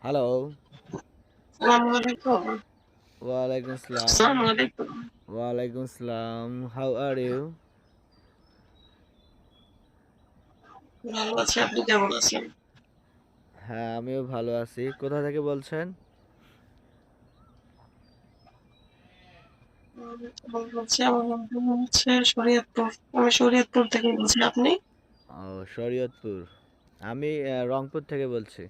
Hello. আসসালামু আলাইকুম। ওয়ালাইকুম আসসালাম। আসসালামু আলাইকুম। ওয়ালাইকুম আসসালাম। How are you? ভালো আছি। আপনি কেমন আছেন? হ্যাঁ, আমিও ভালো আছি। কোথা থেকে বলছেন? আমার নাম হচ্ছে শরীয়তপুর। আমি শরীয়তপুর থেকে বলছি। আপনি? ও, শরীয়তপুর। আমি রংপুর থেকে বলছি।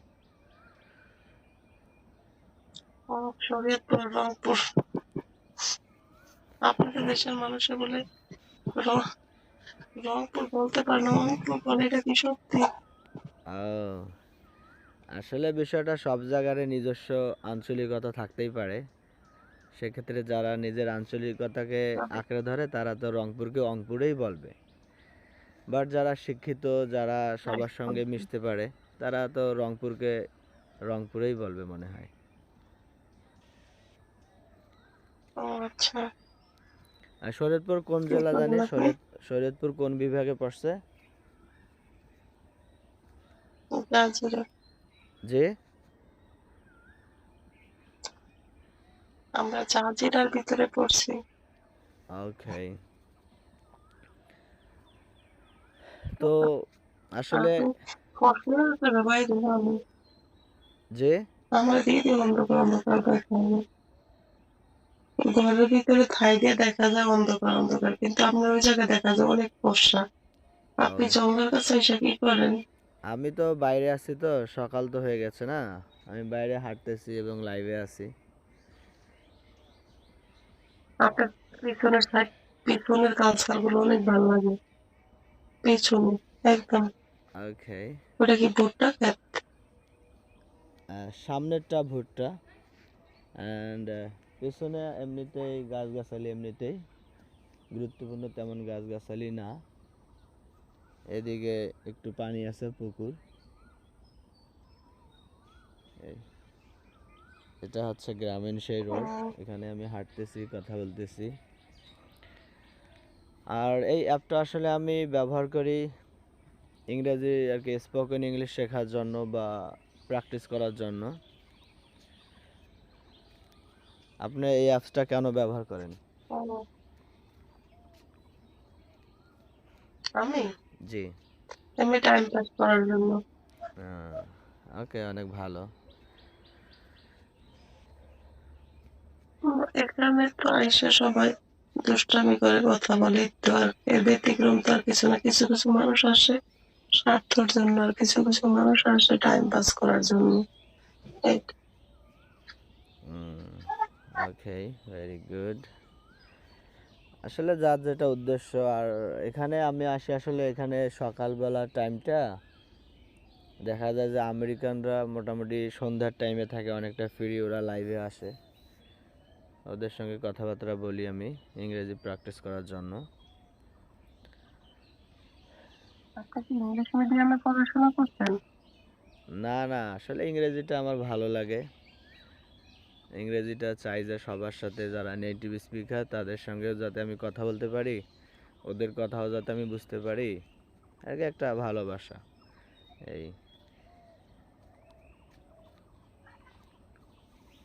ও, শরীয়তপুর, রংপুর। আপনাদের দেশের মানুষে বলে র- রংপুর বলতে পারে না, রংপুর বলে, এটা কি সত্যি? ও, আসলে বিষয়টা সব জায়গার নিজস্ব আঞ্চলিকতা থাকতেই পারে। সেক্ষেত্রে যারা নিজের আঞ্চলিকতাকে আঁকড়ে ধরে তারা তো রংপুরকে রংপুরেই বলবে। বাট যারা শিক্ষিত, যারা সবার সঙ্গে মিশতে পারে, তারা তো রংপুরকে রংপুরেই বলবে মনে হয়। ও আচ্ছা। আর শরীয়তপুর কোন কি জেলা করেন জানি? আপনি? শরীয়তপুর কোন বিভাগে পড়ছে? গাজীরা। জি। আমরা জাজিরার ভিতরে পড়ছি। ওকে। তো আসলে আপনি ফসলের ভিতরে বাইরে আমি যে আমার দিদি অন্ধকার অন্ধকার দেখায়। ঘরের ভিতরে ঠাই দিয়ে দেখা যায় অন্ধকার অন্ধকার, কিন্তু আপনার ওই জায়গায় দেখা যায় অনেক ফর্সা। আপনি ও, জঙ্গলের কাছে এসে কি করেন? আমি তো বাইরে আছি, তো সকাল তো হয়ে গেছে না। আমি বাইরে হাঁটতেছি এবং লাইভে আছি। আপনার পিছনের সাইড, পিছনের কালচার গুলো অনেক ভালো লাগে। পিছনে একদম। ওকে। ওটা কি ভুট্টা ক্ষেত? সামনেরটা ভুট্টা, অ্যান্ড পেছনে এমনিতেই গাছগাছালি, এমনিতেই গুরুত্বপূর্ণ তেমন গাছগাছালি না। এদিকে একটু পানি আছে, পুকুর। এই, এটা হচ্ছে গ্রামীণ সেই রোড। এখানে আমি হাঁটতেছি, কথা বলতেছি। আর এই অ্যাপটা আসলে আমি ব্যবহার করি ইংরেজি আর কি, স্পোকেন ইংলিশ শেখার জন্য বা প্র্যাকটিস করার জন্য। আপনি এই অ্যাপসটা কেন ব্যবহার করেন? আমি জি। এমনি টাইম পাস করার জন্য। ওকে, অনেক ভালো। এখানে তো আইসা সবাই দুষ্টামি করে কথা বলে, তো আর এর ব্যতিক্রম তো আর কিছু না। কিছু কিছু মানুষ আসে স্বার্থের জন্য, আর কিছু কিছু মানুষ আসে টাইম পাস করার জন্য। ওকে, ভেরি গুড। আসলে যার যেটা উদ্দেশ্য। আর এখানে আমি আসি আসলে, এখানে সকালবেলা টাইমটা দেখা যায় যে আমেরিকানরা মোটামুটি সন্ধ্যার টাইমে থাকে, অনেকটা ফ্রি, ওরা লাইভে আসে। ওদের সঙ্গে কথাবার্তা বলি আমি ইংরেজি প্র্যাকটিস করার জন্য। আপনি কি ইংলিশ মিডিয়ামে পড়াশোনা করছেন? না না, আসলে ইংরেজিটা আমার ভালো লাগে। ইংরেজিটা চাই যে সবার সাথে, যারা নেটিভ স্পিকার তাদের সঙ্গেও যাতে আমি কথা বলতে পারি, ওদের কথাও যাতে আমি বুঝতে পারি, আর কি একটা ভালোবাসা। এই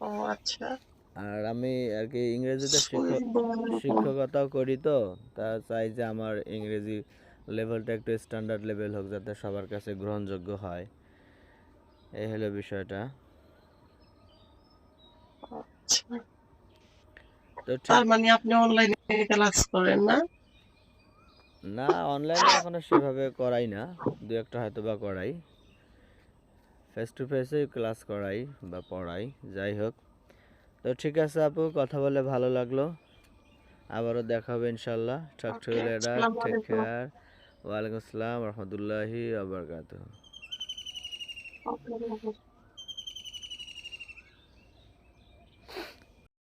ও আচ্ছা। আর আমি আর কি ইংরেজিতে সুইস বঙ্গবন্ধু। শিক্ষকতাও করি, তো তা চাই যে আমার ইংরেজি লেভেলটা একটু স্ট্যান্ডার্ড লেভেল হোক, যাতে সবার কাছে গ্রহণযোগ্য হয়। এই হলো বিষয়টা। আচ্ছা। তো ঠিক। তার মানে আপনি অনলাইনে ক্লাস করেন না? না, অনলাইনে এখনো সেভাবে করাই না, দু একটা হয়তো বা করাই, ফেস টু ফেসেই ক্লাস করাই বা পড়াই, যাই হোক। তো ঠিক আছে আপু, কথা বলে ভালো লাগলো। আবারও দেখা হবে ইনশাল্লাহ। Talk to okay, you later, আসসালামু টেক আলাইকুম। কেয়ার। ওয়ালাইকুম আসসালাম রহমতুল্লাহি আবরকাতুহ। ওকে।